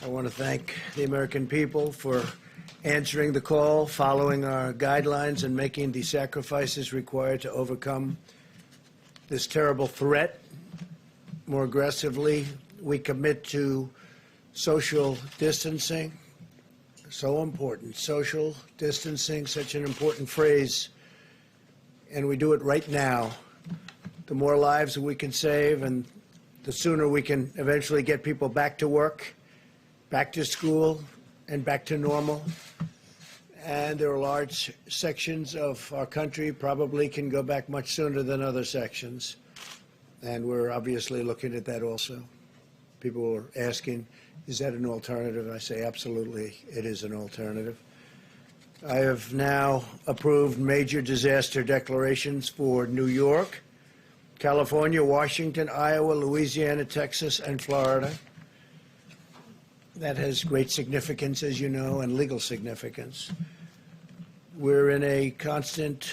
I want to thank the American people for answering the call, following our guidelines, and making the sacrifices required to overcome this terrible threat. More aggressively, we commit to social distancing. So important. Social distancing, such an important phrase. And we do it right now. The more lives that we can save, and the sooner we can eventually get people back to work, back to school, and back to normal. And there are large sections of our country probably can go back much sooner than other sections. And we're obviously looking at that also. People are asking, is that an alternative? I say absolutely, it is an alternative. I have now approved major disaster declarations for New York, California, Washington, Iowa, Louisiana, Texas, and Florida. That has great significance, as you know, and legal significance. We're in a constant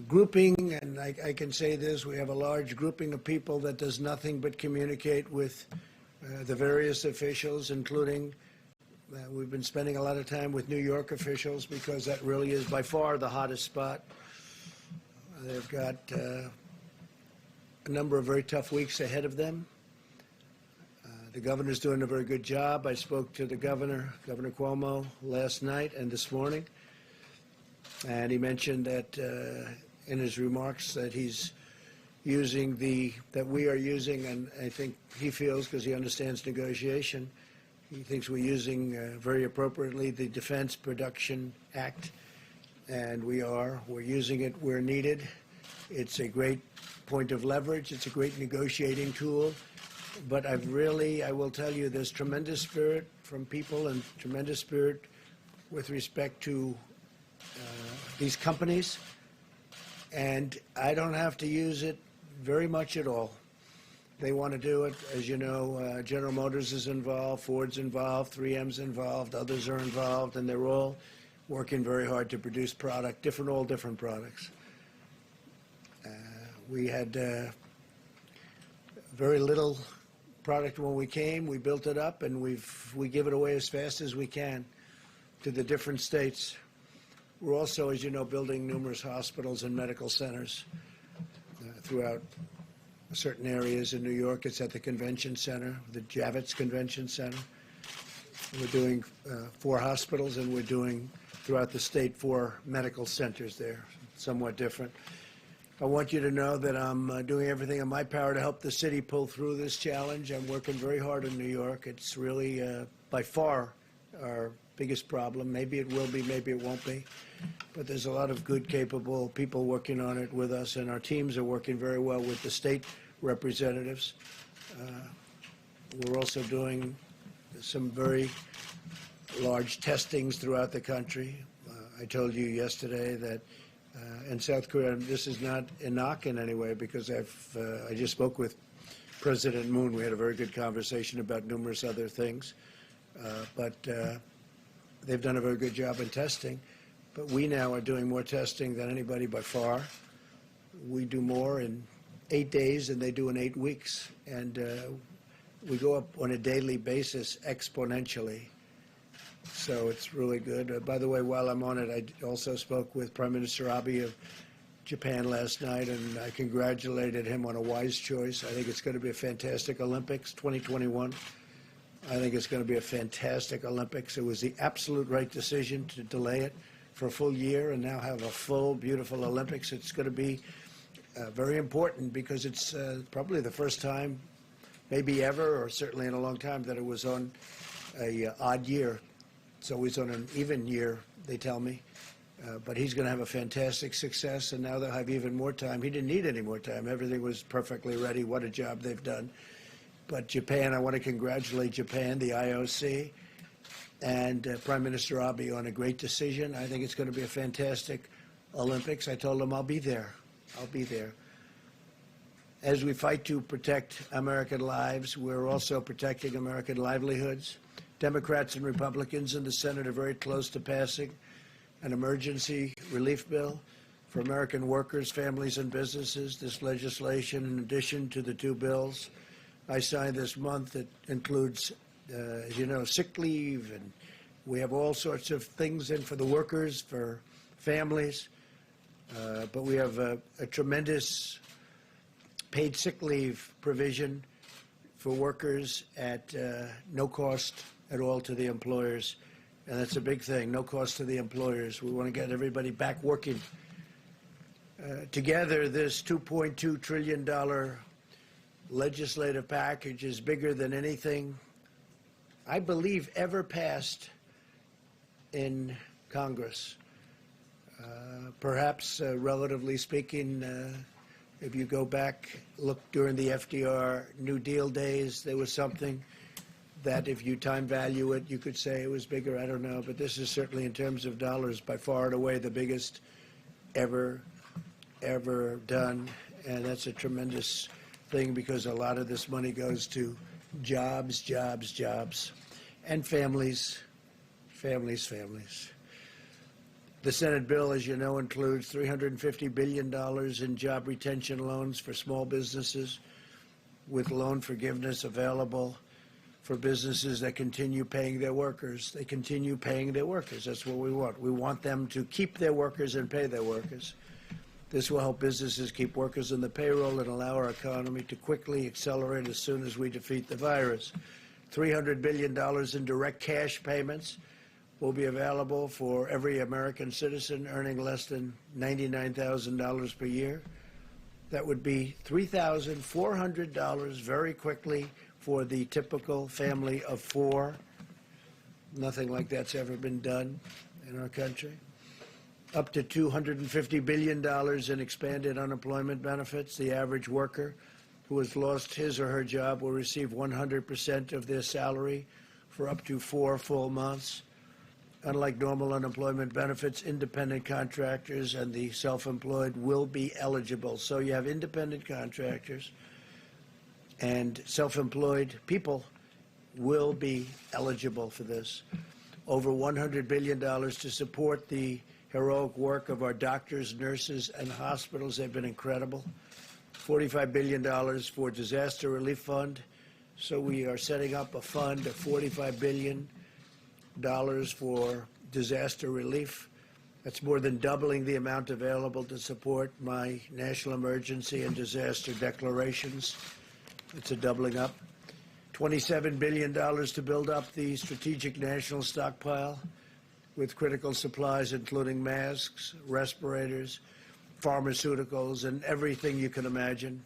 grouping, and I can say this, we have a large grouping of people that does nothing but communicate with the various officials, including we've been spending a lot of time with New York officials because that really is by far the hottest spot. They've got a number of very tough weeks ahead of them. The governor's doing a very good job. I spoke to the governor, Governor Cuomo, last night and this morning, and he mentioned that in his remarks that he's using that we are using, and I think he feels, because he understands negotiation, he thinks we're using very appropriately the Defense Production Act, and we're using it where needed. It's a great point of leverage. It's a great negotiating tool. But I will tell you, there's tremendous spirit from people and tremendous spirit with respect to these companies. And I don't have to use it very much at all. They want to do it. As you know, General Motors is involved, Ford's involved, 3M's involved, others are involved, and they're all working very hard to produce all different products. We had very little product when we came. We built it up, and we give it away as fast as we can to the different states. We're also, as you know, building numerous hospitals and medical centers throughout certain areas in New York. It's at the convention center, the Javits Convention Center. We're doing 4 hospitals, and we're doing throughout the state 4 medical centers there, somewhat different. I want you to know that I'm doing everything in my power to help the city pull through this challenge. I'm working very hard in New York. It's really, by far, our biggest problem. Maybe it will be, maybe it won't be. But there's a lot of good, capable people working on it with us, and our teams are working very well with the state representatives. We're also doing some very large testings throughout the country. I told you yesterday that in South Korea, this is not a knock in any way, because I just spoke with President Moon. We had a very good conversation about numerous other things. But they've done a very good job in testing. But we now are doing more testing than anybody by far. We do more in 8 days than they do in 8 weeks. And we go up on a daily basis exponentially. So it's really good. By the way, while I'm on it, I also spoke with Prime Minister Abe of Japan last night, and I congratulated him on a wise choice. I think it's going to be a fantastic Olympics, 2021. I think it's going to be a fantastic Olympics. It was the absolute right decision to delay it for a full year and now have a full, beautiful Olympics. It's going to be very important because it's probably the first time, maybe ever, or certainly in a long time, that it was on a odd year. It's always on an even year, they tell me. But he's going to have a fantastic success, and now they'll have even more time. He didn't need any more time. Everything was perfectly ready. What a job they've done. But Japan, I want to congratulate Japan, the IOC, and Prime Minister Abe on a great decision. I think it's going to be a fantastic Olympics. I told him I'll be there. I'll be there. As we fight to protect American lives, we're also protecting American livelihoods. Democrats and Republicans in the Senate are very close to passing an emergency relief bill for American workers, families, and businesses. This legislation, in addition to the 2 bills I signed this month that includes, as you know, sick leave, and we have all sorts of things in for the workers, for families. But we have a tremendous paid sick leave provision for workers at no cost at all to the employers. And that's a big thing, no cost to the employers. We want to get everybody back working. Together, this $2.2 trillion legislative package is bigger than anything, I believe, ever passed in Congress. Perhaps, relatively speaking, if you go back, look during the FDR New Deal days, there was something that if you time value it, you could say it was bigger. I don't know. But this is certainly, in terms of dollars, by far and away the biggest ever done. And that's a tremendous thing, because a lot of this money goes to jobs, and families. The Senate bill, as you know, includes $350 billion in job retention loans for small businesses, with loan forgiveness available for businesses that continue paying their workers. They continue paying their workers. That's what we want. We want them to keep their workers and pay their workers. This will help businesses keep workers on the payroll and allow our economy to quickly accelerate as soon as we defeat the virus. $300 billion in direct cash payments will be available for every American citizen earning less than $99,000 per year. That would be $3,400 very quickly for the typical family of four. Nothing like that's ever been done in our country. Up to $250 billion in expanded unemployment benefits. The average worker who has lost his or her job will receive 100% of their salary for up to 4 full months. Unlike normal unemployment benefits, independent contractors and the self-employed will be eligible. So you have independent contractors and self-employed people will be eligible for this. Over $100 billion to support the heroic work of our doctors, nurses, and hospitals. They've been incredible. $45 billion for disaster relief fund. So we are setting up a fund of $45 billion for disaster relief. That's more than doubling the amount available to support my national emergency and disaster declarations. It's a doubling up. $27 billion to build up the strategic national stockpile with critical supplies, including masks, respirators, pharmaceuticals, and everything you can imagine,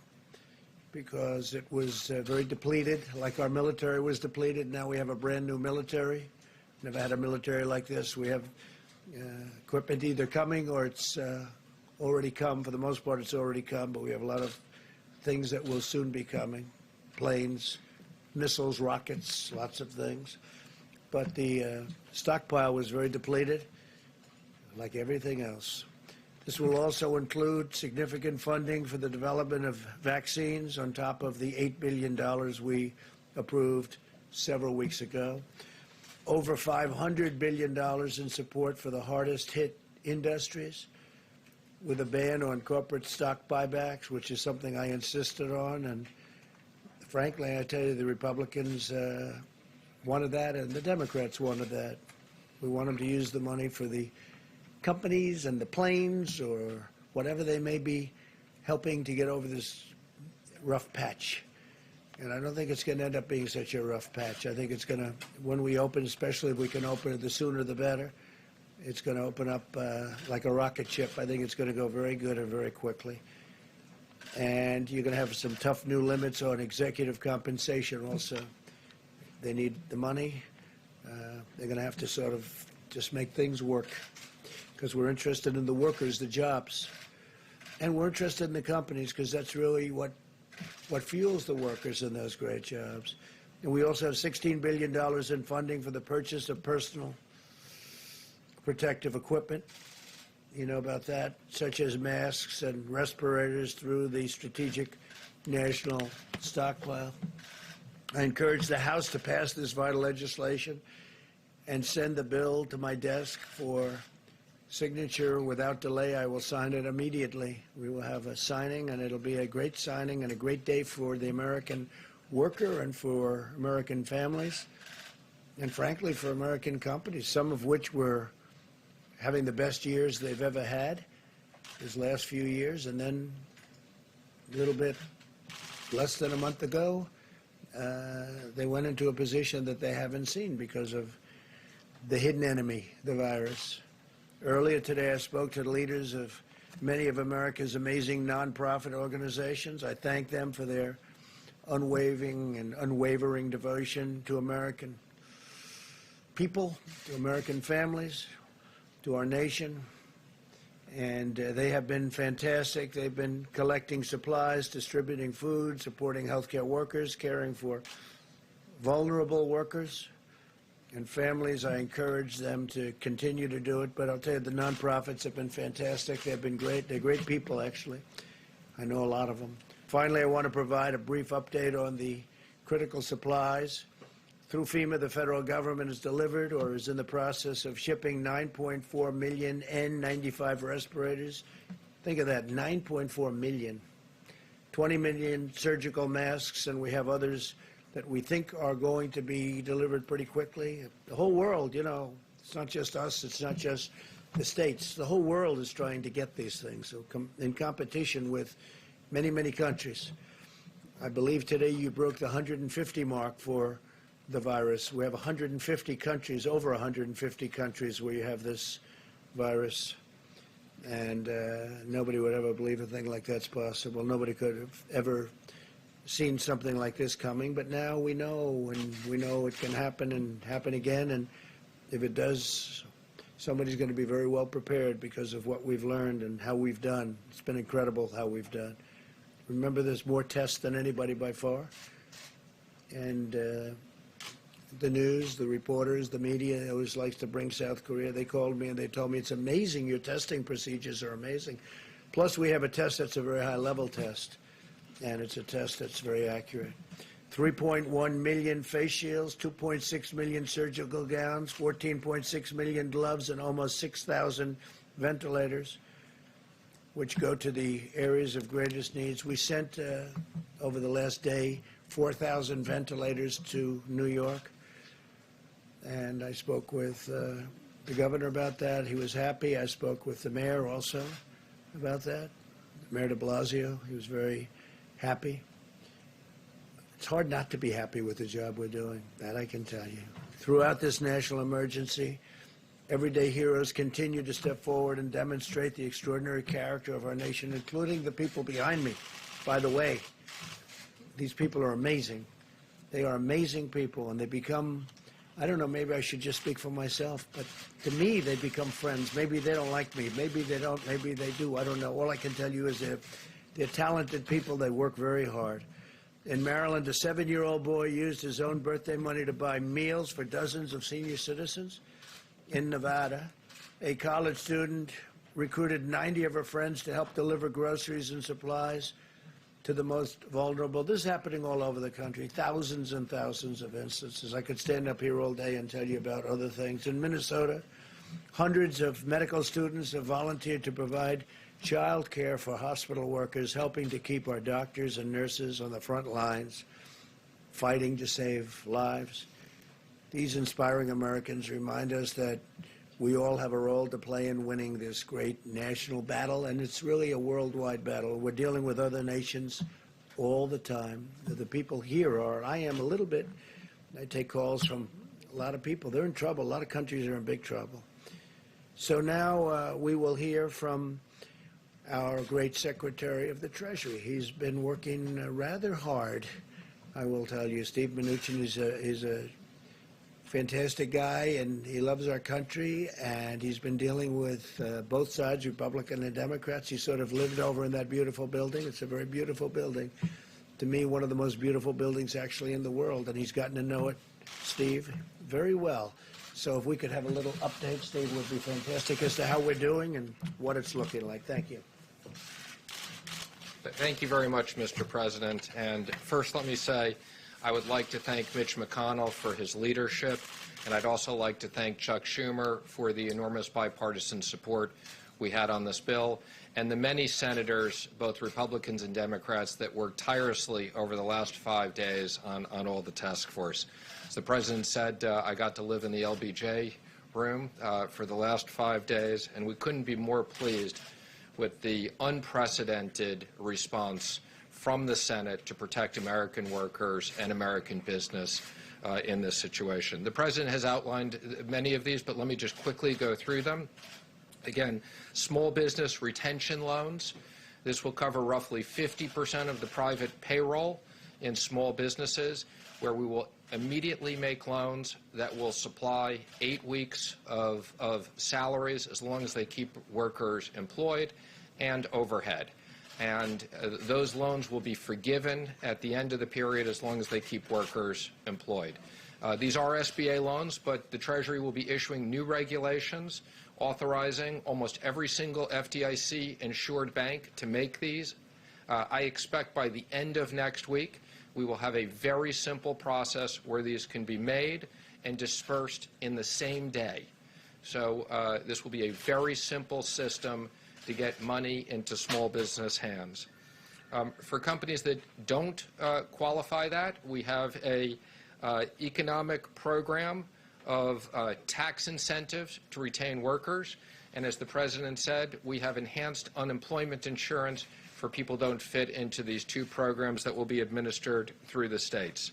because it was very depleted, like our military was depleted. Now we have a brand new military. Never had a military like this. We have equipment either coming or it's already come. For the most part, it's already come, but we have a lot of things that will soon be coming. Planes, missiles, rockets, lots of things. But the stockpile was very depleted, like everything else. This will also include significant funding for the development of vaccines on top of the $8 billion we approved several weeks ago. Over $500 billion in support for the hardest hit industries, with a ban on corporate stock buybacks, which is something I insisted on. And frankly, I tell you, the Republicans wanted that, and the Democrats wanted that. We want them to use the money for the companies and the planes or whatever they may be helping to get over this rough patch. And I don't think it's going to end up being such a rough patch. I think it's going to, when we open, especially if we can open it, the sooner the better, it's going to open up like a rocket ship. I think it's going to go very good and very quickly. And you're going to have some tough new limits on executive compensation also. They need the money. They're going to have to sort of just make things work, because we're interested in the workers, the jobs. And we're interested in the companies, because that's really what fuels the workers in those great jobs. And we also have $16 billion in funding for the purchase of personal protective equipment. You know about that, such as masks and respirators, through the strategic national stockpile. I encourage the House to pass this vital legislation and send the bill to my desk for signature without delay. I will sign it immediately. We will have a signing, and it'll be a great signing and a great day for the American worker and for American families, and frankly for American companies, some of which were having the best years they've ever had these last few years, and then a little bit less than a month ago, they went into a position that they haven't seen because of the hidden enemy, the virus. Earlier today, I spoke to the leaders of many of America's amazing nonprofit organizations. I thank them for their unwavering and unwavering devotion to American people, to American families, to our nation. And they have been fantastic. They've been collecting supplies, distributing food, supporting healthcare workers, caring for vulnerable workers and families. I encourage them to continue to do it. But I'll tell you, the nonprofits have been fantastic. They've been great. They're great people, actually. I know a lot of them. Finally, I want to provide a brief update on the critical supplies. Through FEMA, the federal government has delivered or is in the process of shipping 9.4 million N95 respirators. Think of that, 9.4 million. 20 million surgical masks, and we have others that we think are going to be delivered pretty quickly. The whole world, you know, it's not just us, it's not just the states. The whole world is trying to get these things, so in competition with many, many countries. I believe today you broke the 150 mark for the virus. We have 150 countries, over 150 countries where you have this virus. And nobody would ever believe a thing like that's possible. Nobody could have ever seen something like this coming. But now we know, and we know it can happen and happen again. And if it does, somebody's going to be very well prepared because of what we've learned and how we've done. It's been incredible how we've done. Remember, there's more tests than anybody by far. And the news, the reporters, the media always likes to bring South Korea. They called me and they told me, it's amazing, your testing procedures are amazing. Plus, we have a test that's a very high-level test, and it's a test that's very accurate. 3.1 million face shields, 2.6 million surgical gowns, 14.6 million gloves, and almost 6,000 ventilators, which go to the areas of greatest needs. We sent, over the last day, 4,000 ventilators to New York. And I spoke with the governor about that. He was happy. I spoke with the mayor also about that, Mayor de Blasio. He was very happy. It's hard not to be happy with the job we're doing, that I can tell you. Throughout this national emergency, everyday heroes continue to step forward and demonstrate the extraordinary character of our nation, including the people behind me. By the way, these people are amazing. They are amazing people, and they become, I don't know, maybe I should just speak for myself, but to me, they become friends. Maybe they don't like me. Maybe they don't. Maybe they do. I don't know. All I can tell you is they're talented people. They work very hard. In Maryland, a 7-year-old boy used his own birthday money to buy meals for dozens of senior citizens. In Nevada, a college student recruited 90 of her friends to help deliver groceries and supplies to the most vulnerable. This is happening all over the country, thousands and thousands of instances. I could stand up here all day and tell you about other things. In Minnesota, hundreds of medical students have volunteered to provide child care for hospital workers, helping to keep our doctors and nurses on the front lines, fighting to save lives. These inspiring Americans remind us that we all have a role to play in winning this great national battle, and it's really a worldwide battle. We're dealing with other nations all the time. The people here are, I am a little bit, I take calls from a lot of people. They're in trouble. A lot of countries are in big trouble. So now we will hear from our great Secretary of the Treasury. He's been working rather hard, I will tell you. Steve Mnuchin is a fantastic guy, and he loves our country, and he's been dealing with both sides, Republican and Democrats. He sort of lived over in that beautiful building. It's a very beautiful building. To me, one of the most beautiful buildings actually in the world, and he's gotten to know it, Steve, very well. So if we could have a little update, Steve, would be fantastic as to how we're doing and what it's looking like. Thank you. Thank you very much, Mr. President. And first, let me say, I would like to thank Mitch McConnell for his leadership, and I'd also like to thank Chuck Schumer for the enormous bipartisan support we had on this bill. and the many senators, both Republicans and Democrats, that worked tirelessly over the last 5 days on all the task force. As the President said, I got to live in the LBJ room for the last 5 days, and we couldn't be more pleased with the unprecedented response from the Senate to protect American workers and American business in this situation. The President has outlined many of these, but let me just quickly go through them. Again, small business retention loans. This will cover roughly 50% of the private payroll in small businesses, where we will immediately make loans that will supply 8 weeks of salaries as long as they keep workers employed and overhead. And those loans will be forgiven at the end of the period as long as they keep workers employed. These are SBA loans, but the Treasury will be issuing new regulations authorizing almost every single FDIC-insured bank to make these. I expect by the end of next week, we will have a very simple process where these can be made and dispersed in the same day. So this will be a very simple system to get money into small business hands. For companies that don't qualify that, we have a economic program of tax incentives to retain workers. And as the President said, we have enhanced unemployment insurance for people who don't fit into these two programs that will be administered through the states.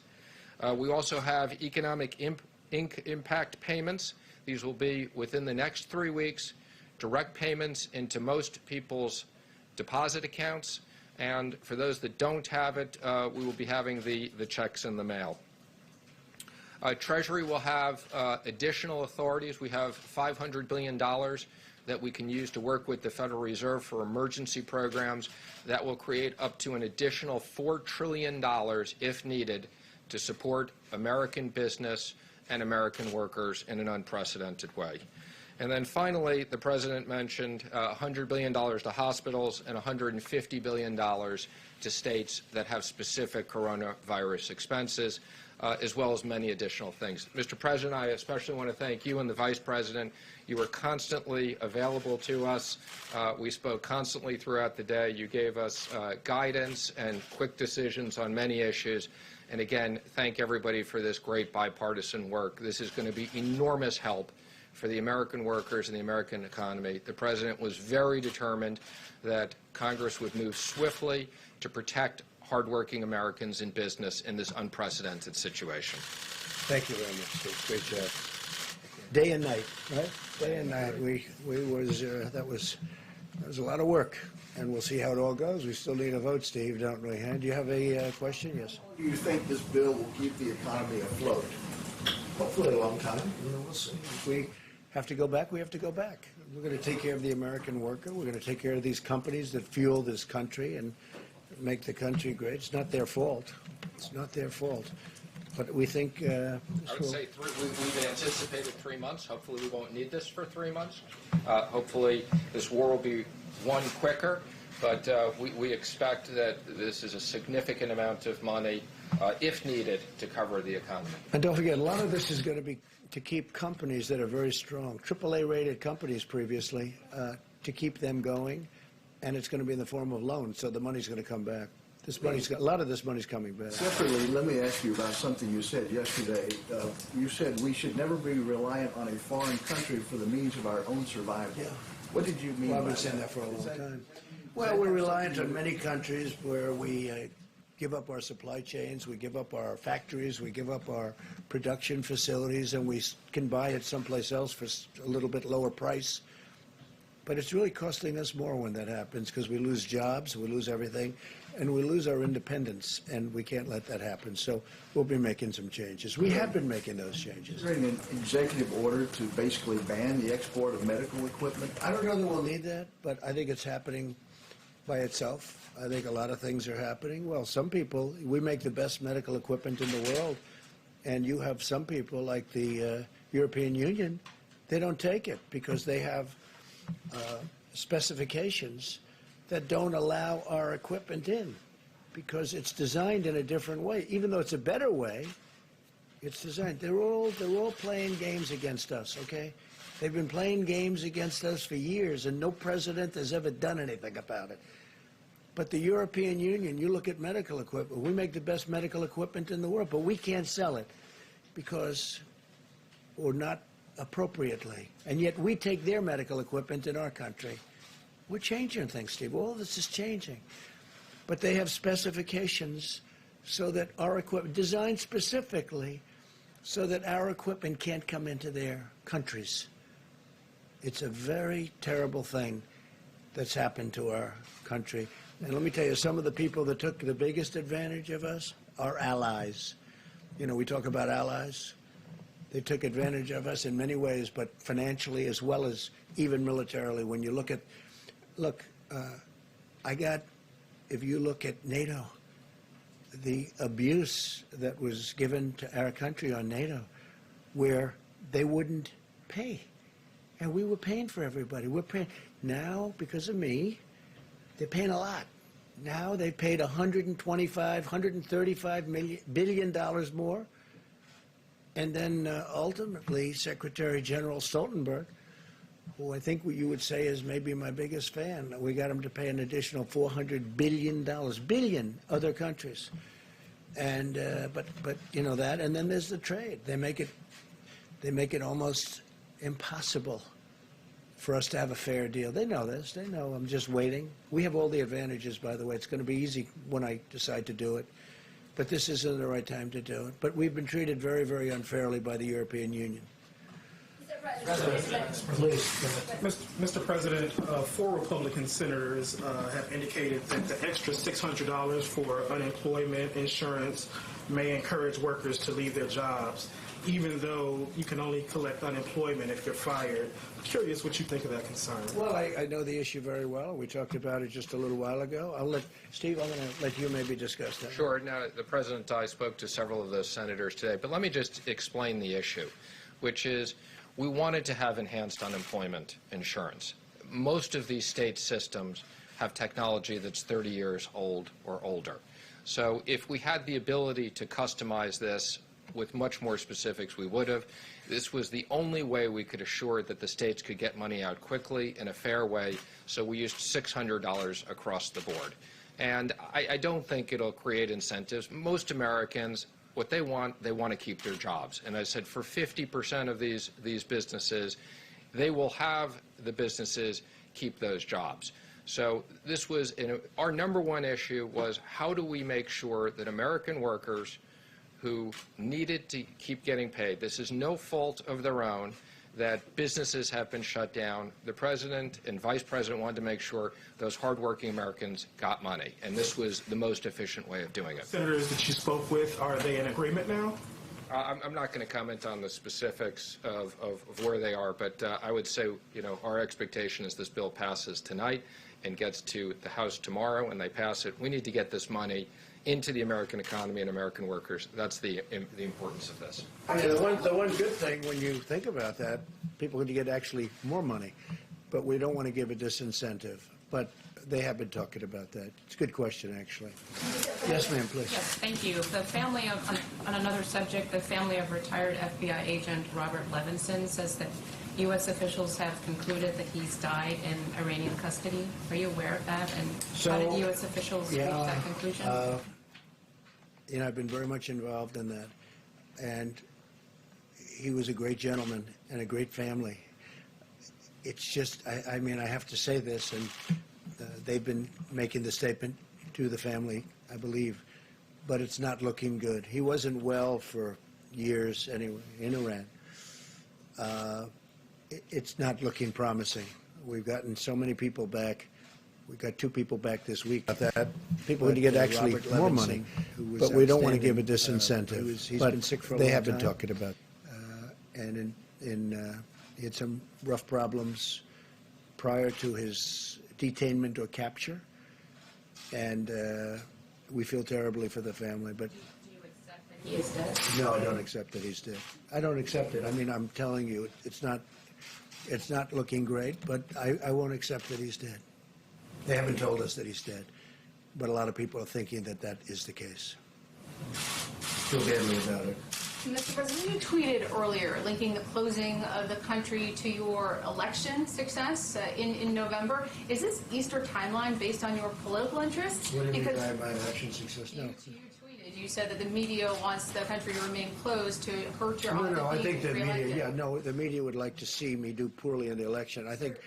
We also have economic impact payments. These will be within the next 3 weeks, direct payments into most people's deposit accounts. And for those that don't have it, we will be having the checks in the mail. Treasury will have additional authorities. We have $500 billion that we can use to work with the Federal Reserve for emergency programs that will create up to an additional $4 trillion, if needed, to support American business and American workers in an unprecedented way. And then finally, the President mentioned $100 billion to hospitals and $150 billion to states that have specific coronavirus expenses, as well as many additional things. Mr. President, I especially want to thank you and the Vice President. You were constantly available to us. We spoke constantly throughout the day. You gave us guidance and quick decisions on many issues. And again, thank everybody for this great bipartisan work. This is going to be enormous help for the American workers and the American economy. The President was very determined that Congress would move swiftly to protect hardworking Americans in business in this unprecedented situation. Thank you very much, Steve. Great job. Day and night, right? Day and night. That was a lot of work, and we'll see how it all goes. We still need a vote, Steve, don't we? Do you have a question? Yes. Do you think this bill will keep the economy afloat? Hopefully a long time. We'll see. If we have to go back, we have to go back. We're going to take care of the American worker. We're going to take care of these companies that fuel this country and make the country great. It's not their fault. It's not their fault. But we think I would say we've anticipated 3 months. Hopefully we won't need this for 3 months. Hopefully this war will be won quicker. But we expect that this is a significant amount of money, if needed, to cover the economy. And don't forget, a lot of this is going to be to keep companies that are very strong, AAA-rated companies previously, to keep them going. And it's going to be in the form of loans, so the money's going to come back. A lot of this money's coming back. Separately, let me ask you about something you said yesterday. You said we should never be reliant on a foreign country for the means of our own survival. Yeah. What did you mean Well, I've by been saying that? that for a long time. Well, we're reliant on many countries where we give up our supply chains, we give up our factories, we give up our production facilities, and we can buy it someplace else for a little bit lower price. But it's really costing us more when that happens because we lose jobs, we lose everything, and we lose our independence, and we can't let that happen. So we'll be making some changes. We have been making those changes. Is there an executive order to basically ban the export of medical equipment? I don't know that we'll need that, but I think it's happening by itself. I think a lot of things are happening. Well, some people, we make the best medical equipment in the world, and you have some people like the European Union, they don't take it because they have specifications that don't allow our equipment in because it's designed in a different way. Even though it's a better way, it's designed. They're all playing games against us, okay? They've been playing games against us for years, and no president has ever done anything about it. But the European Union, you look at medical equipment, we make the best medical equipment in the world, but we can't sell it because, or not appropriately. And yet we take their medical equipment in our country. We're changing things, Steve. All this is changing. But they have specifications so that our equipment, designed specifically so that our equipment can't come into their countries. It's a very terrible thing that's happened to our country. And let me tell you, some of the people that took the biggest advantage of us are allies. You know, we talk about allies. They took advantage of us in many ways, but financially as well as even militarily. When you look at, if you look at NATO, the abuse that was given to our country on NATO, where they wouldn't pay. And we were paying for everybody. We're paying now, because of me, they're paying a lot. Now they paid $135 billion more. And then ultimately, Secretary General Stoltenberg, who I think you would say is maybe my biggest fan, we got him to pay an additional $400 billion, other countries. And but you know that, and then there's the trade. They make it almost impossible for us to have a fair deal. They know this. They know I'm just waiting. We have all the advantages, by the way. It's going to be easy when I decide to do it. But this isn't the right time to do it. But we've been treated very, very unfairly by the European Union. Please. Mr. President, 4 Republican senators have indicated that the extra $600 for unemployment insurance may encourage workers to leave their jobs, even though you can only collect unemployment if you're fired. I'm curious what you think of that concern. Well, I know the issue very well. We talked about it just a little while ago. Steve, I'm going to let you maybe discuss that. Sure. Now, the President and I spoke to several of those senators today, but let me just explain the issue, which is we wanted to have enhanced unemployment insurance. Most of these state systems have technology that's 30 years old or older. So if we had the ability to customize this with much more specifics, we would have. This was the only way we could assure that the states could get money out quickly in a fair way, so we used $600 across the board. And I don't think it'll create incentives. Most Americans, what they want to keep their jobs. And I said for 50% of these businesses, they will have the businesses keep those jobs. So this was, our number one issue was how do we make sure that American workers who needed to keep getting paid, this is no fault of their own, that businesses have been shut down. The President and Vice President wanted to make sure those hardworking Americans got money, and this was the most efficient way of doing it. Senators that you spoke with, are they in agreement now? I'm not going to comment on the specifics of where they are, but I would say, you know, our expectation is this bill passes tonight and gets to the House tomorrow, and they pass it. We need to get this money into the American economy and American workers. That's the importance of this. The one good thing when you think about that, people are going to get actually more money, but we don't want to give a disincentive. But they have been talking about that. It's a good question, actually. Yes, ma'am, please. Yes, thank you. The family of, on another subject, the family of retired FBI agent Robert Levinson says that U.S. officials have concluded that he's died in Iranian custody. Are you aware of that? And how did U.S. officials reach that conclusion? You know, I've been very much involved in that. And he was a great gentleman and a great family. It's just, I mean, I have to say this, and they've been making the statement to the family, I believe, but it's not looking good. He wasn't well for years anyway in Iran. It's not looking promising. We've gotten so many people back. We got 2 people back this week. That people to get actually more money, but we don't want to give a disincentive. He's been sick for a long time. They have been talking about, and he had some rough problems prior to his detainment or capture, and we feel terribly for the family. But Do you accept that he is dead? no, I don't accept that he's dead. I don't accept it. I mean, I'm telling you, it's not looking great, but I won't accept that he's dead. They haven't told us that he's dead, but a lot of people are thinking that that is the case. Feel badly about it. Mr. President, you tweeted earlier linking the closing of the country to your election success in November. Is this Easter timeline based on your political interests? What do you mean by my election success? No. You tweeted, you said that the media wants the country to remain closed to hurt your No, I think the media, reelected. the media would like to see me do poorly in the election. I think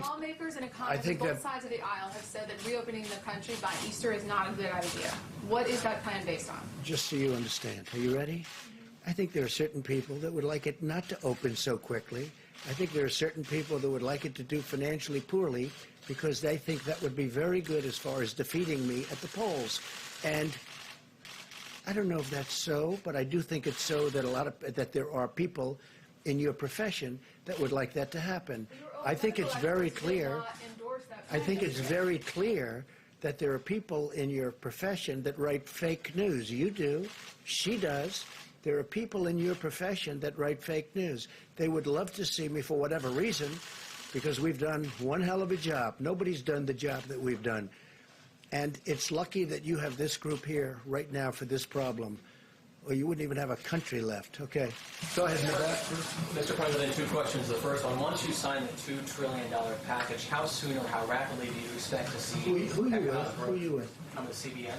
Lawmakers and economists on both sides of the aisle have said that reopening the country by Easter is not a good idea. What is that plan based on? just so you understand. Are you ready? I think there are certain people that would like it not to open so quickly. I think there are certain people that would like it to do financially poorly because they think that would be very good as far as defeating me at the polls. And I don't know if that's so, but I do think it's so that there are people in your profession that would like that to happen. I think it's very clear. I think it's very clear that there are people in your profession that write fake news. You do. She does. There are people in your profession that write fake news. They would love to see me for whatever reason, because we've done one hell of a job. Nobody's done the job that we've done. And it's lucky that you have this group here right now for this problem, or you wouldn't even have a country left. Okay. Go ahead, Nevada. Mr. President, two questions. The first one, once you sign the $2 trillion package, how soon or how rapidly do you expect to see Who you with? Who you with? I'm with CBN.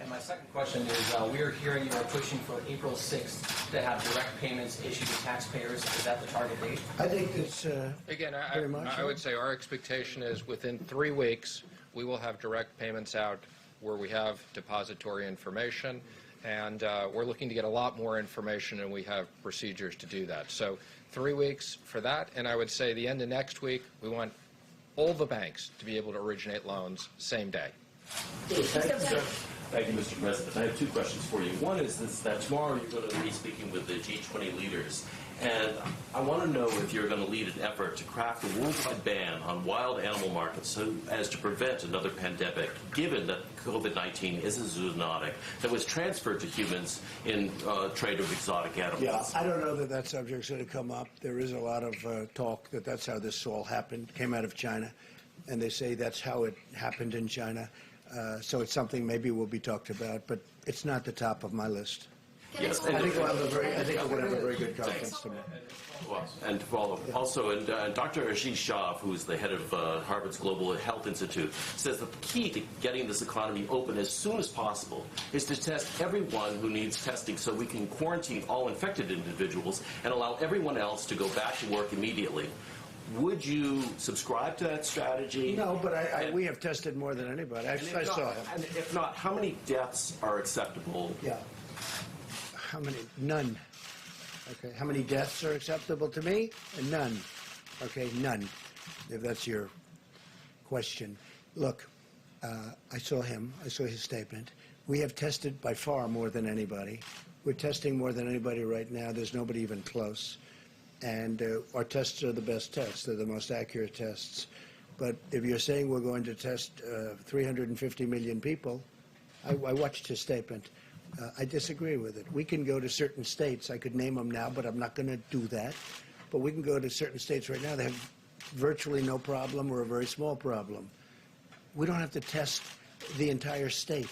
And my second question is, we are hearing you are pushing for April 6th to have direct payments issued to taxpayers. Is that the target date? I think it's Again, very much. I would say our expectation is within 3 weeks, we will have direct payments out where we have depository information, and we're looking to get a lot more information, and we have procedures to do that. So 3 weeks for that, and I would say the end of next week, we want all the banks to be able to originate loans same day. Thank you, Mr. President. I have two questions for you. One is that tomorrow you're going to be speaking with the G20 leaders, and I want to know if you're going to lead an effort to craft a worldwide ban on wild animal markets so as to prevent another pandemic, given that COVID-19 is a zoonotic that was transferred to humans in trade of exotic animals. Yeah, I don't know that subject's going to come up. There is a lot of talk that that's how this all happened, came out of China, and they say that's how it happened in China. So it's something maybe will be talked about, but it's not the top of my list. Yes, I think we're going to have a very good conference tomorrow. Well, and to follow, also, and Dr. Ashish Shah, who is the head of Harvard's Global Health Institute, says that the key to getting this economy open as soon as possible is to test everyone who needs testing so we can quarantine all infected individuals and allow everyone else to go back to work immediately. Would you subscribe to that strategy? No, but we have tested more than anybody. I saw him. And if not, how many deaths are acceptable? Yeah. How many? None. Okay. How many deaths are acceptable to me? None. Okay, none. If that's your question. Look, I saw him. I saw his statement. We have tested by far more than anybody. We're testing more than anybody right now. There's nobody even close. And our tests are the best tests. They're the most accurate tests. But if you're saying we're going to test 350 million people, I watched his statement. I disagree with it. We can go to certain states. I could name them now, but I'm not going to do that. But we can go to certain states right now that have virtually no problem or a very small problem. We don't have to test the entire state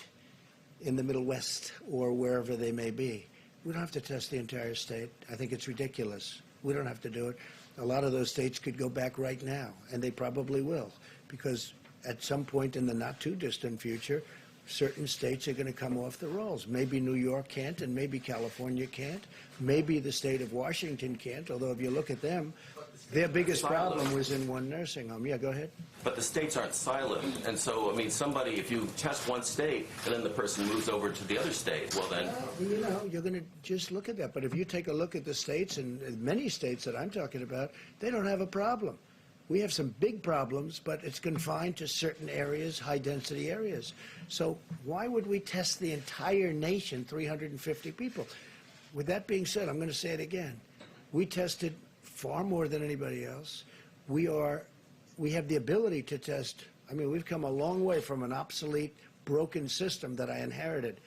in the Middle West or wherever they may be. We don't have to test the entire state. I think it's ridiculous. We don't have to do it. A lot of those states could go back right now, and they probably will, because at some point in the not-too-distant future, certain states are going to come off the rolls. Maybe New York can't, and maybe California can't. Maybe the state of Washington can't, although if you look at them, their biggest problem was in one nursing home. Yeah, go ahead. But the states aren't silent. And so, I mean, somebody, if you test one state and then the person moves over to the other state, well then... You know, you're going to just look at that. But if you take a look at the states, and many states that I'm talking about, they don't have a problem. We have some big problems, but it's confined to certain areas, high-density areas. So why would we test the entire nation, 350 people? With that being said, I'm going to say it again. We tested far more than anybody else. We have the ability to test. I mean, we've come a long way from an obsolete, broken system that I inherited.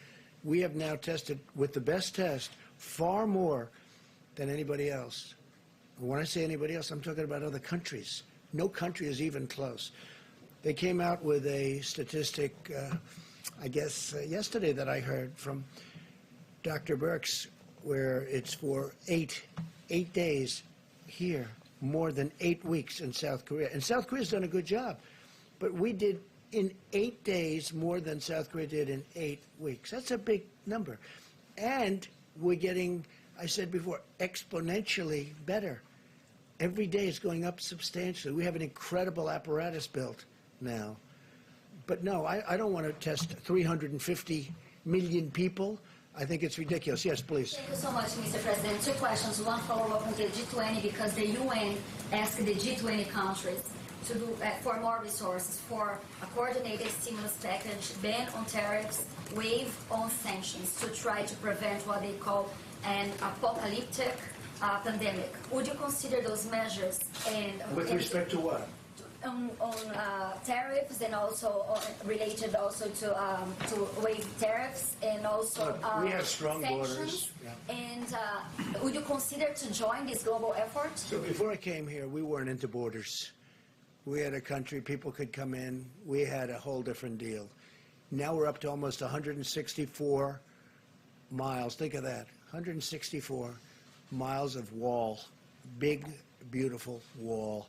We have now tested with the best test far more than anybody else. When I say anybody else, I'm talking about other countries. No country is even close. They came out with a statistic, I guess, yesterday that I heard from Dr. Birx, where it's for eight days here, more than 8 weeks in South Korea. And South Korea's done a good job. But we did in 8 days more than South Korea did in 8 weeks. That's a big number. And we're getting, I said before, exponentially better. Every day it's going up substantially. We have an incredible apparatus built now. But no, I don't want to test 350 million people. I think it's ridiculous. Yes, please. Thank you so much, Mr. President. 2 questions. One follow-up on the G20, because the UN asked the G20 countries to do for more resources for a coordinated stimulus package, ban on tariffs, waive on sanctions to try to prevent what they call an apocalyptic pandemic. Would you consider those measures? And With respect to what? on tariffs, and also related also to waive tariffs, and also Look, we have strong sanctions. borders. Yeah. And would you consider to join this global effort? So before I came here, we weren't into borders. We had a country, people could come in. We had a whole different deal. Now we're up to almost 164 miles. Think of that, 164 miles of wall, big, beautiful wall.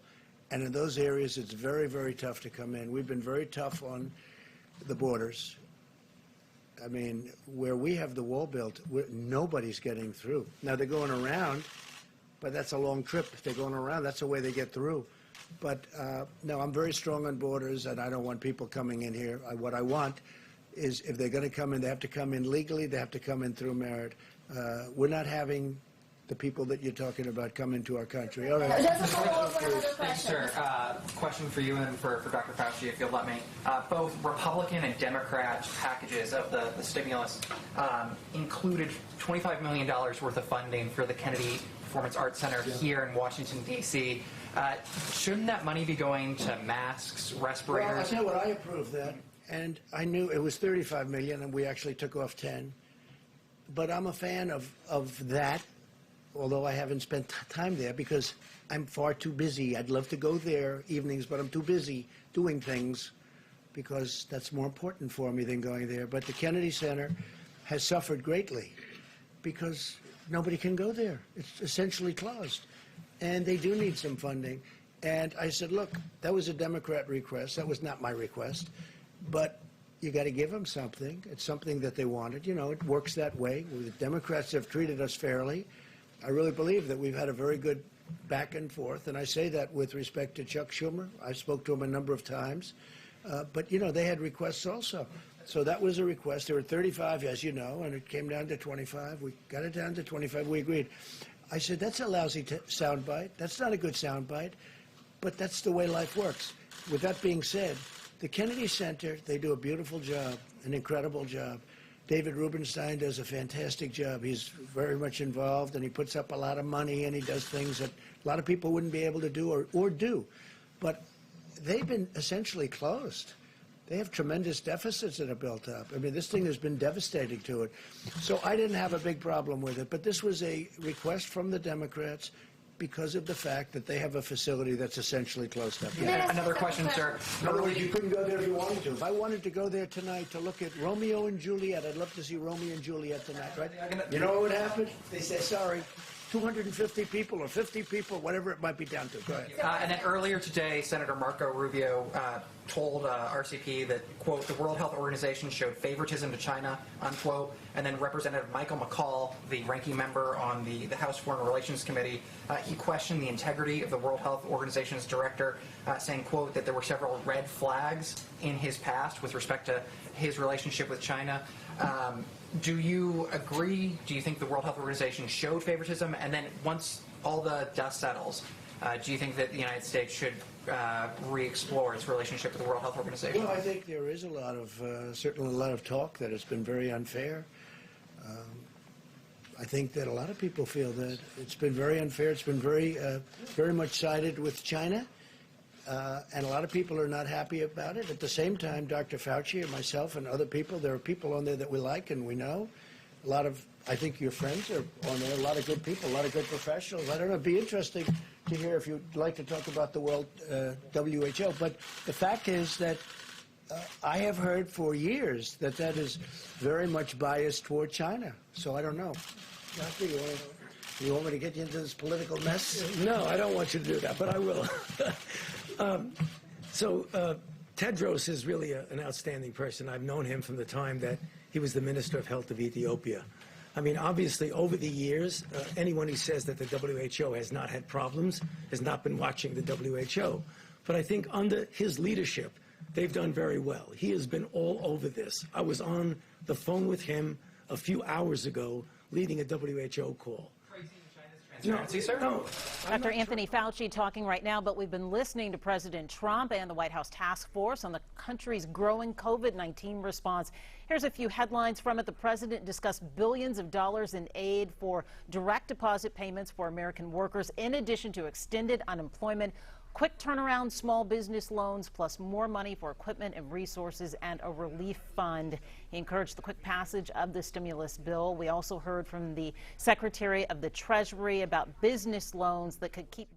And in those areas, it's very, very tough to come in. We've been very tough on the borders. I mean, where we have the wall built, nobody's getting through. Now, they're going around, but that's a long trip. If they're going around, that's the way they get through. But, no, I'm very strong on borders, and I don't want people coming in here. What I want is, if they're going to come in, they have to come in legally. They have to come in through merit. We're not having the people that you're talking about come into our country. All right. Just a follow-up for another Thanks, question. sir. Question for you and for Dr. Fauci, if you'll let me. Both Republican and Democrat packages of the stimulus included $25 million worth of funding for the Kennedy Performance Arts Center here in Washington, D.C. Shouldn't that money be going to masks, respirators? Well, I tell you what, I approved that, and I knew it was $35 million, and we actually took off 10. But I'm a fan of that, although I haven't spent time there because I'm far too busy. I'd love to go there evenings, but I'm too busy doing things because that's more important for me than going there. But the Kennedy Center has suffered greatly because nobody can go there. It's essentially closed. And they do need some funding. And I said, look, that was a Democrat request. That was not my request. But you got to give them something. It's something that they wanted. You know, it works that way. The Democrats have treated us fairly. I really believe that we've had a very good back and forth, and I say that with respect to Chuck Schumer. I spoke to him a number of times. But, you know, they had requests also. So that was a request. There were 35, as you know, and it came down to 25. We got it down to 25. We agreed. I said, that's a lousy soundbite. That's not a good soundbite, but that's the way life works. With that being said, the Kennedy Center, they do a beautiful job, an incredible job. David Rubenstein does a fantastic job. He's very much involved, and he puts up a lot of money, and he does things that a lot of people wouldn't be able to do or do. But they've been essentially closed. They have tremendous deficits that are built up. I mean, this thing has been devastating to it. So I didn't have a big problem with it. But this was a request from the Democrats because of the fact that they have a facility that's essentially closed up. Another question, sir. In other words, you couldn't go there if you wanted to. If I wanted to go there tonight to look at Romeo and Juliet, I'd love to see Romeo and Juliet tonight, right? You know what would happen? They say, sorry, 250 people or 50 people, whatever it might be down to. Go ahead. And then earlier today, Senator Marco Rubio told RCP that, quote, the World Health Organization showed favoritism to China, unquote. And then Representative Michael McCall, the ranking member on the House Foreign Relations Committee, he questioned the integrity of the World Health Organization's director, saying, quote, that there were several red flags in his past with respect to his relationship with China. Do you agree? Do you think the World Health Organization showed favoritism? And then once all the dust settles, do you think that the United States should re-explore its relationship with the World Health Organization? Well, I think there is a lot of, certainly a lot of talk that has been very unfair. I think that a lot of people feel that it's been very unfair. It's been very much sided with China. And a lot of people are not happy about it. At the same time, Dr. Fauci and myself and other people, there are people on there that we like and we know. A lot of, I think your friends are on there, a lot of good people, a lot of good professionals. I don't know, it'd be interesting to hear if you'd like to talk about the World WHO. But the fact is that I have heard for years that that is very much biased toward China. So I don't know. Doctor, you want me to get you into this political mess? No, I don't want you to do that, but I will. Tedros is really an outstanding person. I've known him from the time that he was the Minister of Health of Ethiopia. I mean, obviously, over the years, anyone who says that the WHO has not had problems has not been watching the WHO. But I think under his leadership, they've done very well. He has been all over this. I was on the phone with him a few hours ago leading a WHO call. Transparency, sir? No. Dr. Anthony Fauci talking right now, but we've been listening to President Trump and the White House task force on the country's growing COVID-19 response. Here's a few headlines from it. The president discussed billions of dollars in aid for direct deposit payments for American workers, in addition to extended unemployment, quick turnaround small business loans, plus more money for equipment and resources and a relief fund. He encouraged the quick passage of the stimulus bill. We also heard from the Secretary of the Treasury about business loans that could keep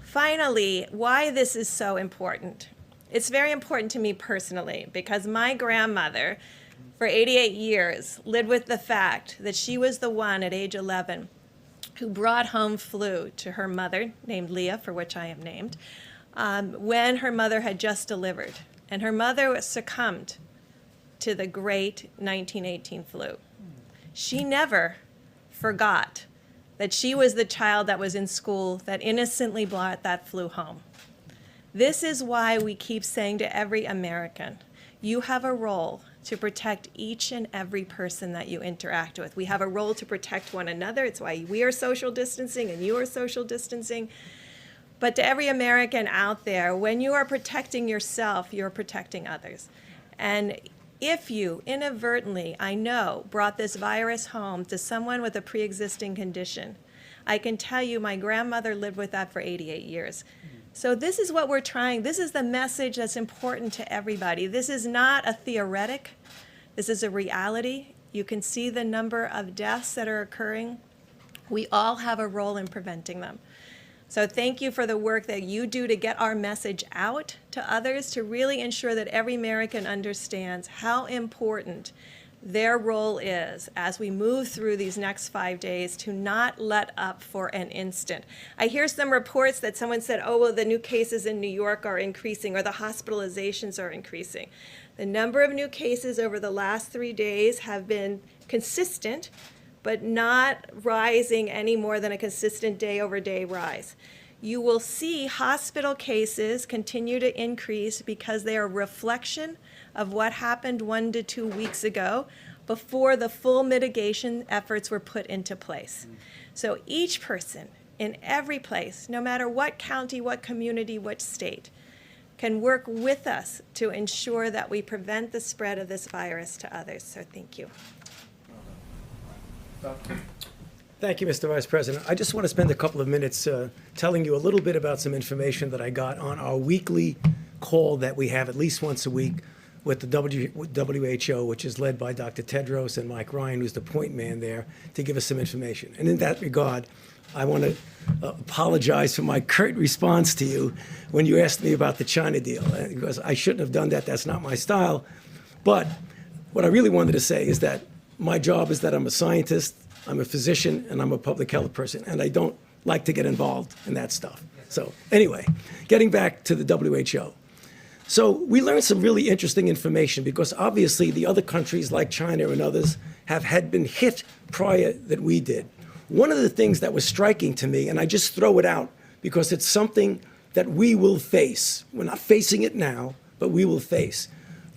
finally, why this is so important. It's very important to me personally because my grandmother, for 88 years, lived with the fact that she was the one at age 11 who brought home flu to her mother, named Leah, for which I am named, when her mother had just delivered. And her mother succumbed to the great 1918 flu. She never forgot that she was the child that was in school that innocently brought that flu home. This is why we keep saying to every American, you have a role to protect each and every person that you interact with. We have a role to protect one another. It's why we are social distancing and you are social distancing. But to every American out there, when you are protecting yourself, you're protecting others. And if you inadvertently, I know, brought this virus home to someone with a pre-existing condition, I can tell you my grandmother lived with that for 88 years. So this is what we're trying. This is the message that's important to everybody. This is not a theoretic. This is a reality. You can see the number of deaths that are occurring. We all have a role in preventing them. So thank you for the work that you do to get our message out to others, to really ensure that every American understands how important their role is as we move through these next 5 days, to not let up for an instant. I hear some reports that someone said, oh, well, the new cases in New York are increasing or the hospitalizations are increasing. The number of new cases over the last 3 days have been consistent, but not rising any more than a consistent day-over-day rise. You will see hospital cases continue to increase because they are a reflection of what happened 1 to 2 weeks ago before the full mitigation efforts were put into place. So each person in every place, no matter what county, what community, what state, can work with us to ensure that we prevent the spread of this virus to others. So thank you. Thank you, Mr. Vice President. I just want to spend a couple of minutes telling you a little bit about some information that I got on our weekly call that we have at least once a week with the WHO, which is led by Dr. Tedros and Mike Ryan, who's the point man there, to give us some information. And in that regard, I want to apologize for my curt response to you when you asked me about the China deal, because I shouldn't have done that. That's not my style. But what I really wanted to say is that my job is that I'm a scientist, I'm a physician, and I'm a public health person, and I don't like to get involved in that stuff. So anyway, getting back to the WHO. So we learned some really interesting information because obviously the other countries like China and others had been hit prior that we did. One of the things that was striking to me, and I just throw it out because it's something that we will face. We're not facing it now, but we will face.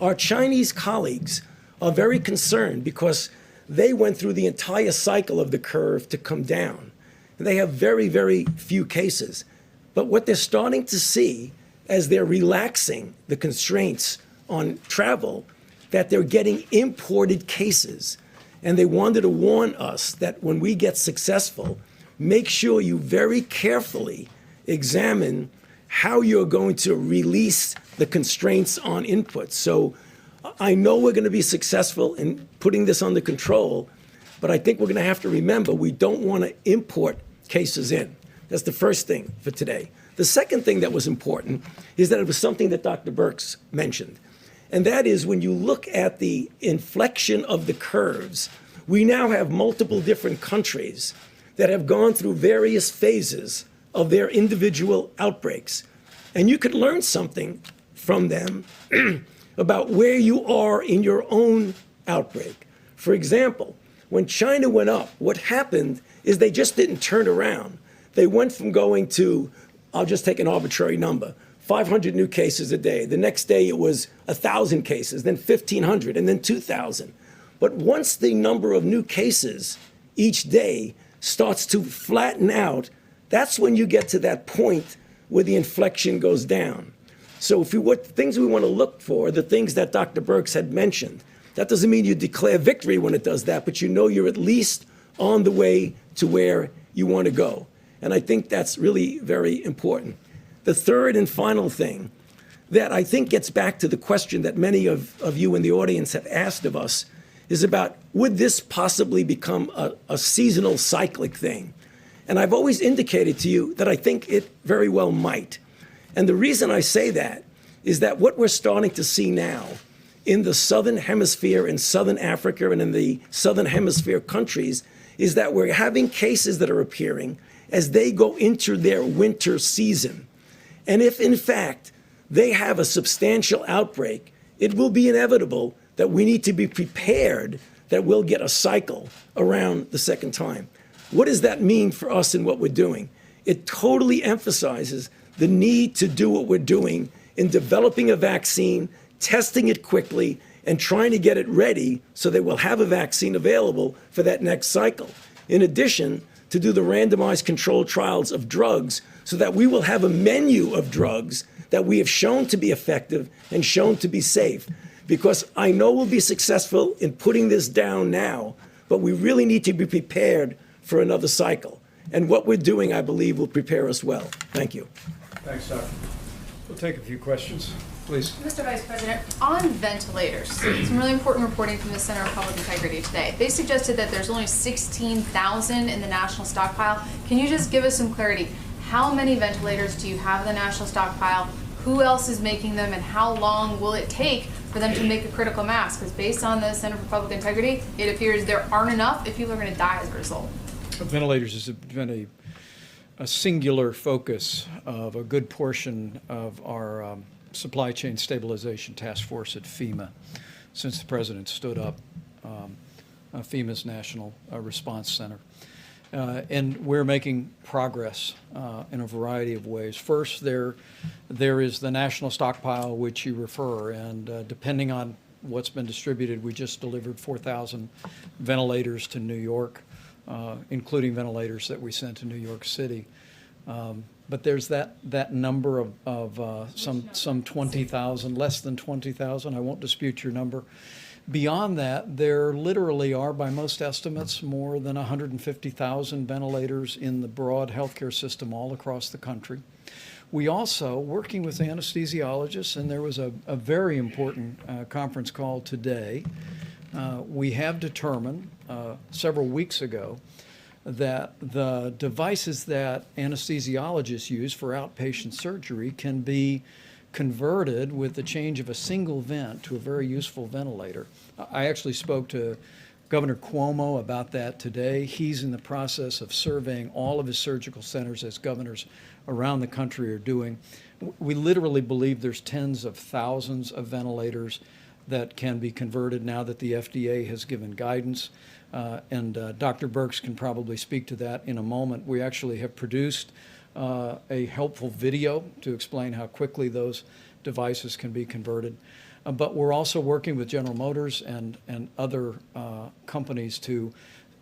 Our Chinese colleagues are very concerned because they went through the entire cycle of the curve to come down. And they have very, very few cases. But what they're starting to see as they're relaxing the constraints on travel, that they're getting imported cases. And they wanted to warn us that when we get successful, make sure you very carefully examine how you're going to release the constraints on inputs. So I know we're going to be successful in putting this under control, but I think we're going to have to remember we don't want to import cases in. That's the first thing for today. The second thing that was important is that it was something that Dr. Birx mentioned, and that is when you look at the inflection of the curves, we now have multiple different countries that have gone through various phases of their individual outbreaks. And you could learn something from them about where you are in your own outbreak. For example, when China went up, what happened is they just didn't turn around. They went from going to, I'll just take an arbitrary number, 500 new cases a day. The next day it was 1,000 cases, then 1,500, and then 2,000. But once the number of new cases each day starts to flatten out, that's when you get to that point where the inflection goes down. So what things we want to look for, the things that Dr. Birx had mentioned. That doesn't mean you declare victory when it does that, but you know you're at least on the way to where you want to go. And I think that's really very important. The third and final thing that I think gets back to the question that many of you in the audience have asked of us is about, would this possibly become a seasonal cyclic thing? And I've always indicated to you that I think it very well might. And the reason I say that is that what we're starting to see now in the Southern Hemisphere, in Southern Africa, and in the Southern Hemisphere countries is that we're having cases that are appearing as they go into their winter season. And if, in fact, they have a substantial outbreak, it will be inevitable that we need to be prepared that we'll get a cycle around the second time. What does that mean for us in what we're doing? It totally emphasizes the need to do what we're doing in developing a vaccine, testing it quickly, and trying to get it ready so that we'll have a vaccine available for that next cycle. In addition, to do the randomized controlled trials of drugs so that we will have a menu of drugs that we have shown to be effective and shown to be safe. Because I know we'll be successful in putting this down now, but we really need to be prepared for another cycle. And what we're doing, I believe, will prepare us well. Thank you. Thanks, Doctor. We'll take a few questions, please. Mr. Vice President, on ventilators, some really important reporting from the Center of Public Integrity today. They suggested that there's only 16,000 in the national stockpile. Can you just give us some clarity? How many ventilators do you have in the national stockpile? Who else is making them, and how long will it take for them to make a critical mass? Because based on the Center for Public Integrity, it appears there aren't enough if people are going to die as a result. Ventilators has been a singular focus of a good portion of our supply chain stabilization task force at FEMA since the president stood up FEMA's National Response Center. And we're making progress in a variety of ways. First, there is the national stockpile, which you refer, and depending on what's been distributed, we just delivered 4,000 ventilators to New York, including ventilators that we sent to New York City. But there's that number of some 20,000, less than 20,000. I won't dispute your number. Beyond that, there literally are, by most estimates, more than 150,000 ventilators in the broad healthcare system all across the country. We also, working with anesthesiologists, and there was a very important conference call today, we have determined several weeks ago that the devices that anesthesiologists use for outpatient surgery can be converted with the change of a single vent to a very useful ventilator. I actually spoke to Governor Cuomo about that today. He's in the process of surveying all of his surgical centers, as governors around the country are doing. We literally believe there's tens of thousands of ventilators that can be converted now that the FDA has given guidance. And Dr. Birx can probably speak to that in a moment. We actually have produced a helpful video to explain how quickly those devices can be converted. But we're also working with General Motors and other companies to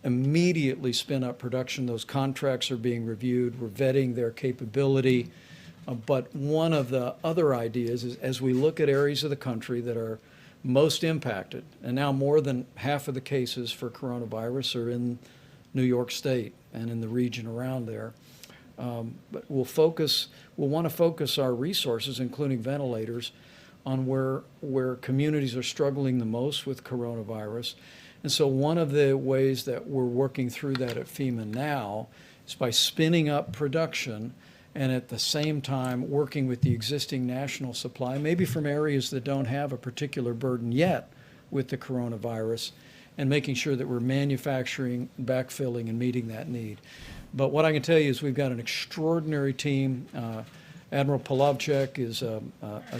immediately spin up production. Those contracts are being reviewed. We're vetting their capability. But one of the other ideas is, as we look at areas of the country that are most impacted, and now more than half of the cases for coronavirus are in New York State and in the region around there. But we'll want to focus our resources, including ventilators, on where communities are struggling the most with coronavirus. And so one of the ways that we're working through that at FEMA now is by spinning up production and at the same time working with the existing national supply, maybe from areas that don't have a particular burden yet with the coronavirus, and making sure that we're manufacturing, backfilling, and meeting that need. But what I can tell you is we've got an extraordinary team. Admiral Polovchek is a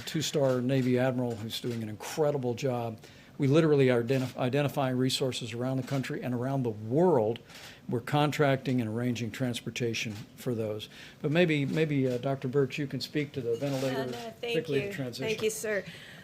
two-star Navy admiral who's doing an incredible job. We literally are identifying resources around the country and around the world. We're contracting and arranging transportation for those. But maybe Dr. Birx, you can speak to the ventilator, particularly the transition. Thank you, sir.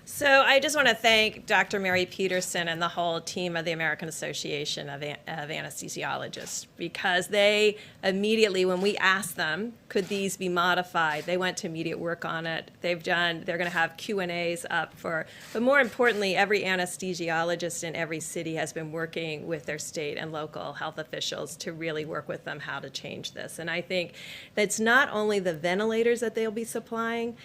So I just want to thank Dr. Mary Peterson and the whole team of the American Association of Anesthesiologists, because they immediately, when we asked them, could these be modified, they went to immediate work on it. They're going to have Q&As up but more importantly, every anesthesiologist in every city has been working with their state and local health officials to really work with them how to change this. And I think that's not only the ventilators that they'll be supplying,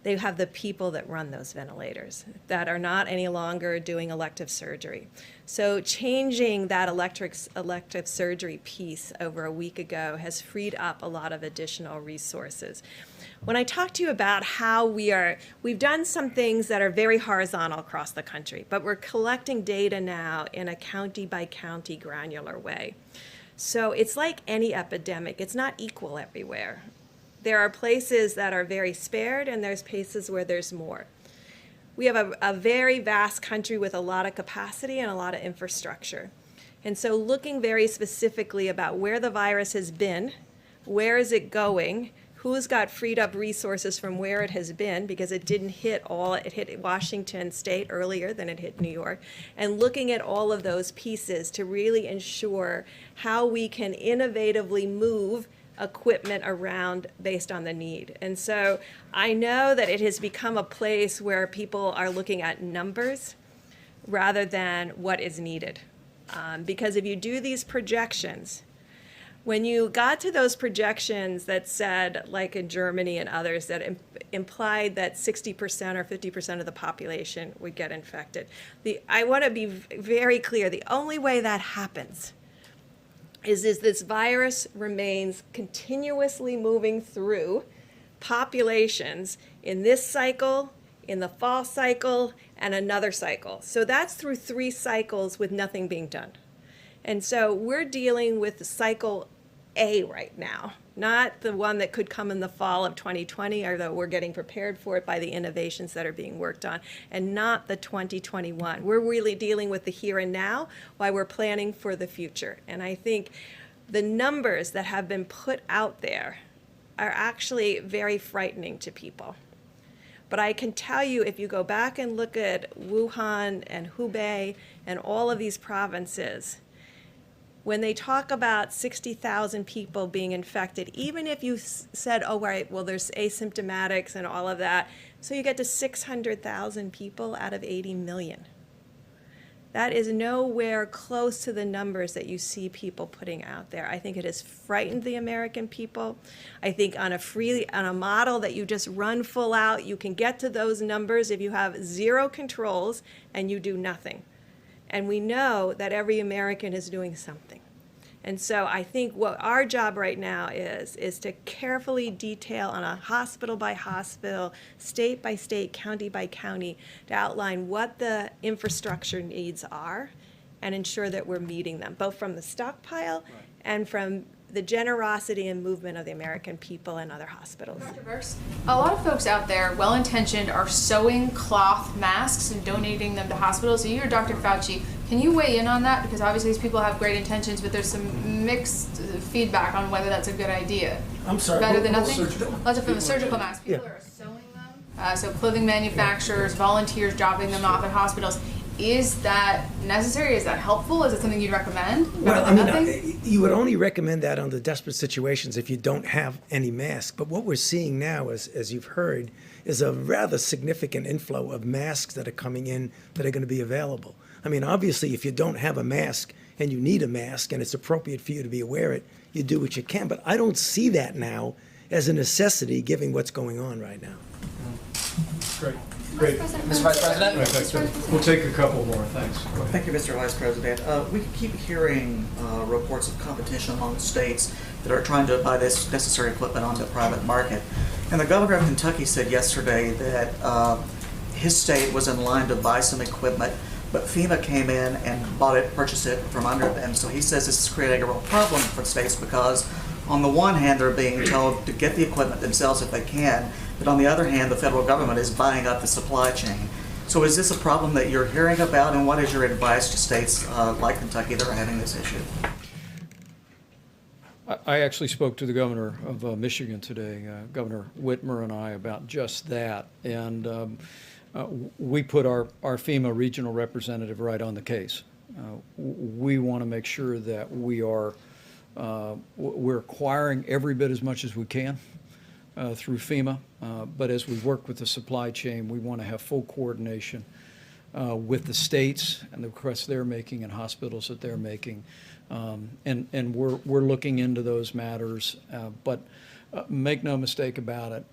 They have the people that run those ventilators that are not any longer doing elective surgery. So changing that elective surgery piece over a week ago has freed up a lot of additional resources. When I talk to you about how we've done some things that are very horizontal across the country, but we're collecting data now in a county by county granular way. So it's like any epidemic, it's not equal everywhere. There are places that are very spared and there's places where there's more. We have a very vast country with a lot of capacity and a lot of infrastructure. And so looking very specifically about where the virus has been, where is it going, who's got freed up resources from where it has been, because it didn't hit all, it hit Washington State earlier than it hit New York, and looking at all of those pieces to really ensure how we can innovatively move equipment around based on the need. And so I know that it has become a place where people are looking at numbers rather than what is needed. Because if you do these projections, when you got to those projections that said, like in Germany and others, that implied that 60% or 50% of the population would get infected, I want to be very clear, the only way that happens is this virus remains continuously moving through populations in this cycle, in the fall cycle, and another cycle. So that's through 3 cycles with nothing being done. And so we're dealing with cycle A right now, not the one that could come in the fall of 2020, although we're getting prepared for it by the innovations that are being worked on, and not the 2021. We're really dealing with the here and now while we're planning for the future. And I think the numbers that have been put out there are actually very frightening to people. But I can tell you, if you go back and look at Wuhan and Hubei and all of these provinces, when they talk about 60,000 people being infected, even if you said, oh, right, well, there's asymptomatics and all of that, so you get to 600,000 people out of 80 million. That is nowhere close to the numbers that you see people putting out there. I think it has frightened the American people. I think on a model that you just run full out, you can get to those numbers if you have 0 controls and you do nothing. And we know that every American is doing something. And so I think what our job right now is to carefully detail on a hospital by hospital, state by state, county by county, to outline what the infrastructure needs are and ensure that we're meeting them, both from the stockpile and from the generosity and movement of the American people and other hospitals. Dr. Burks, a lot of folks out there, well-intentioned, are sewing cloth masks and donating them to hospitals. So you or Dr. Fauci, can you weigh in on that? Because obviously these people have great intentions, but there's some mixed feedback on whether that's a good idea. I'm sorry. Better than nothing? Surgical. Lots of surgical masks. People are sewing them. So clothing manufacturers, volunteers dropping them off at hospitals. Is that necessary? Is that helpful? Is it something you'd recommend? Well, I mean, you would only recommend that under desperate situations if you don't have any mask. But what we're seeing now, as you've heard, is a rather significant inflow of masks that are coming in that are going to be available. I mean, obviously, if you don't have a mask and you need a mask and it's appropriate for you to be wear it, you do what you can. But I don't see that now as a necessity, given what's going on right now. Great. Great. Mr. Vice President? Right, thanks. We'll take a couple more. Thanks. Thank you, Mr. Vice President. We keep hearing reports of competition among states that are trying to buy this necessary equipment on the private market. And the governor of Kentucky said yesterday that his state was in line to buy some equipment, but FEMA came in and purchased it from under them. So he says this is creating a real problem for states because on the one hand, they're being told to get the equipment themselves if they can, but on the other hand, the federal government is buying up the supply chain. So is this a problem that you're hearing about, and what is your advice to states like Kentucky that are having this issue? I actually spoke to the governor of Michigan today, Governor Whitmer, and I, about just that. And we put our FEMA regional representative right on the case. We want to make sure that we're acquiring every bit as much as we can through FEMA, but as we work with the supply chain, we want to have full coordination with the states and the requests they're making and hospitals that they're making, and we're looking into those matters. But make no mistake about it,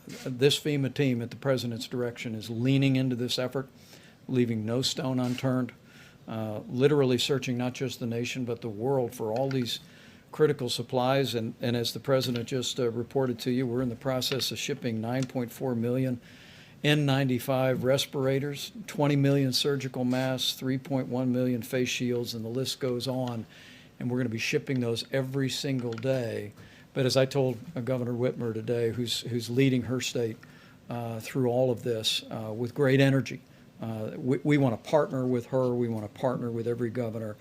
this FEMA team at the President's direction is leaning into this effort, leaving no stone unturned, literally searching not just the nation but the world for all these critical supplies. And as the President just reported to you, we're in the process of shipping 9.4 million N95 respirators, 20 million surgical masks, 3.1 million face shields, and the list goes on. And we're going to be shipping those every single day. But as I told Governor Whitmer today, who's leading her state through all of this with great energy, we want to partner with her. We want to partner with every governor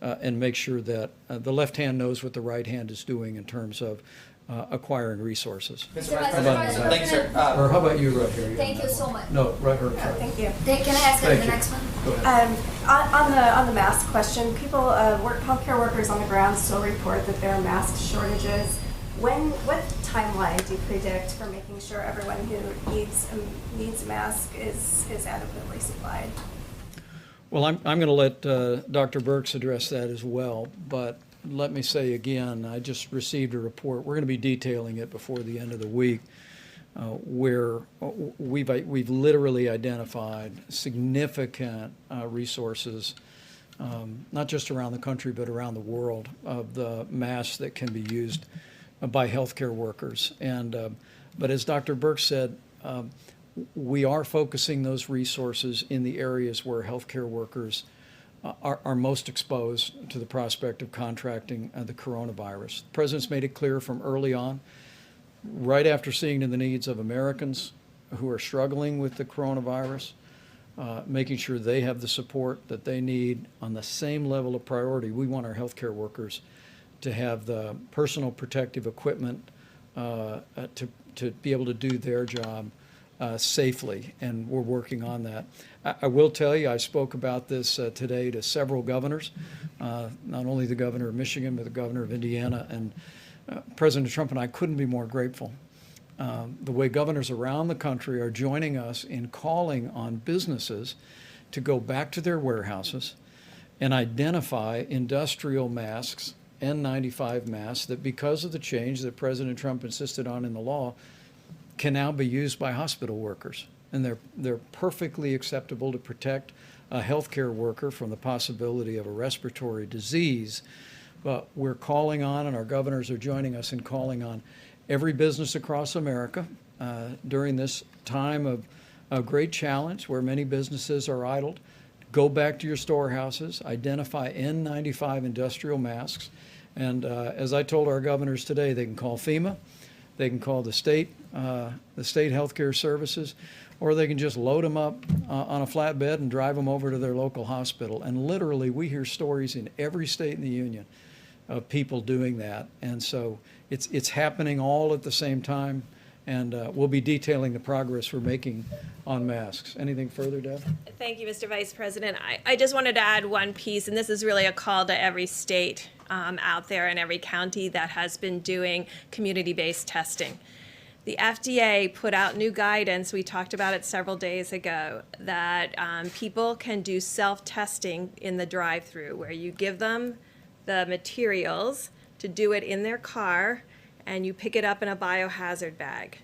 and make sure that the left hand knows what the right hand is doing in terms of acquiring resources. Mr. Vice President. Thanks, sir. Or how about you right here? Thank you so much. No, right here. Thank you. Can I ask Thank the you. next one? Go ahead. On the mask question, people, healthcare workers on the ground still report that there are mask shortages. What timeline do you predict for making sure everyone who needs a mask is adequately supplied? Well, I'm going to let Dr. Birx address that as well, but let me say again, I just received a report. We're going to be detailing it before the end of the week, where we've literally identified significant resources, not just around the country but around the world, of the masks that can be used by healthcare workers. But as Dr. Birx said, we are focusing those resources in the areas where healthcare workers are most exposed to the prospect of contracting the coronavirus. The President's made it clear from early on, right after seeing to the needs of Americans who are struggling with the coronavirus, making sure they have the support that they need on the same level of priority. We want our healthcare workers to have the personal protective equipment to be able to do their job safely, and we're working on that. I will tell you, I spoke about this today to several governors, not only the governor of Michigan, but the governor of Indiana, and President Trump and I couldn't be more grateful. The way governors around the country are joining us in calling on businesses to go back to their warehouses and identify industrial masks, N95 masks, that because of the change that President Trump insisted on in the law, can now be used by hospital workers. And they're perfectly acceptable to protect a healthcare worker from the possibility of a respiratory disease. But we're calling on, and our governors are joining us in calling on, every business across America during this time of great challenge where many businesses are idled. Go back to your storehouses, identify N95 industrial masks, and as I told our governors today, they can call FEMA, they can call the state healthcare services, or they can just load them up on a flatbed and drive them over to their local hospital. And literally, we hear stories in every state in the union of people doing that. And so it's happening all at the same time, and we'll be detailing the progress we're making on masks. Anything further, Deb? Thank you, Mr. Vice President. I just wanted to add one piece, and this is really a call to every state out there and every county that has been doing community-based testing. The FDA put out new guidance, we talked about it several days ago, that people can do self-testing in the drive-through, where you give them the materials to do it in their car, and you pick it up in a biohazard bag.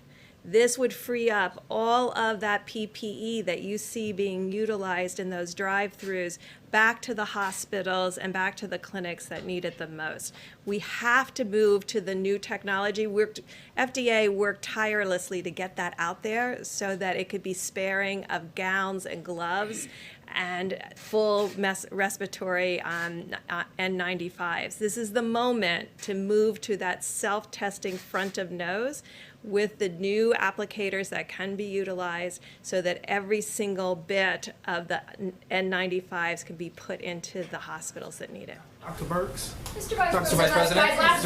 This would free up all of that PPE that you see being utilized in those drive-throughs back to the hospitals and back to the clinics that need it the most. We have to move to the new technology. FDA worked tirelessly to get that out there so that it could be sparing of gowns and gloves and full respiratory N95s. This is the moment to move to that self-testing front of nose with the new applicators that can be utilized so that every single bit of the N95s can be put into the hospitals that need it. Dr. Birx? Mr. Vice Dr. President. Vice President. Last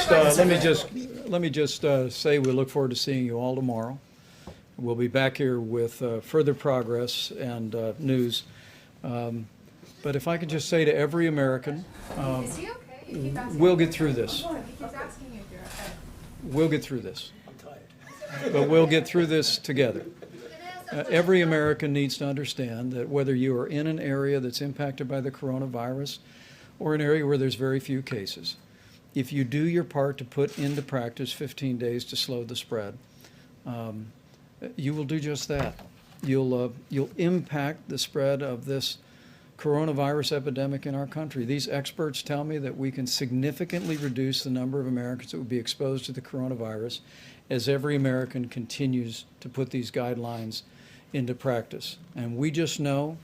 question. Let me just say we look forward to seeing you all tomorrow. We'll be back here with further progress and news. But if I could just say to every American, Is he okay? we'll get through this. He keeps asking you if you're okay. We'll get through this. But we'll get through this together. Every American needs to understand that whether you are in an area that's impacted by the coronavirus or an area where there's very few cases, if you do your part to put into practice 15 days to slow the spread, you will do just that. You'll impact the spread of this coronavirus epidemic in our country. These experts tell me that we can significantly reduce the number of Americans that would be exposed to the coronavirus as every American continues to put these guidelines into practice. And we just know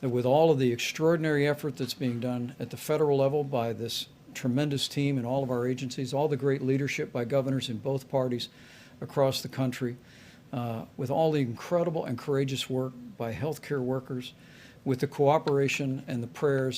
that with all of the extraordinary effort that's being done at the federal level by this tremendous team and all of our agencies, all the great leadership by governors in both parties across the country, with all the incredible and courageous work by healthcare workers, with the cooperation and the prayers